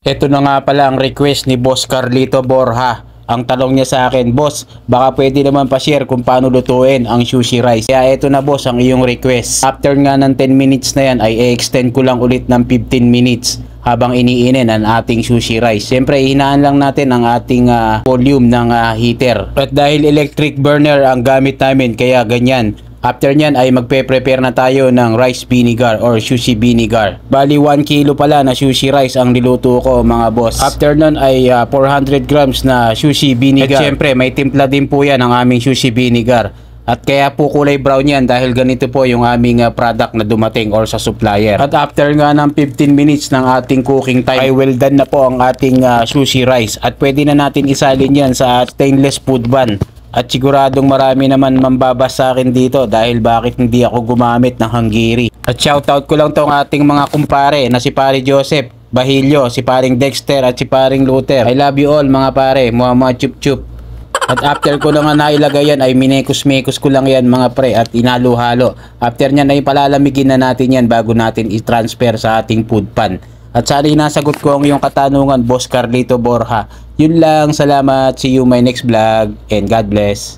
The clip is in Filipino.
Ito na nga pala ang request ni Boss Carlito Borja. Ang tanong niya sa akin, Boss, baka pwede naman pa-share kung paano lutuin ang sushi rice. Kaya ito na boss ang iyong request. After nga ng 10 minutes na yan ay i-extend ko lang ulit ng 15 minutes habang iniinin ang ating sushi rice. Siyempre, hinaan lang natin ang ating volume ng heater. At dahil electric burner ang gamit namin, kaya ganyan. After nyan ay magpe-prepare na tayo ng rice vinegar or sushi vinegar. Bali 1 kilo pala na sushi rice ang niluto ko mga boss. After nun ay 400 grams na sushi vinegar. At syempre may timpla din po yan ang aming sushi vinegar. At kaya po kulay brown yan dahil ganito po yung aming product na dumating or sa supplier. At after nga ng 15 minutes ng ating cooking time ay well done na po ang ating sushi rice. At pwede na natin isalin yan sa stainless food pan. At siguradong marami naman mambabas sa akin dito dahil bakit hindi ako gumamit ng hanggiri. At shoutout ko lang tong ating mga kumpare na si Pare Joseph Bahilyo, si Paring Dexter at si Paring Luther. I love you all mga pare, mga chup chup. At after ko lang nailagay yan ay minekos-mekos ko lang yan mga pre at inalo-halo. After nyan ay palalamigin na natin yan bago natin i-transfer sa ating food pan. At sana nasagot ko ang iyong katanungan, Boss Carlito Borja. Yun lang, salamat. See you my next vlog and God bless.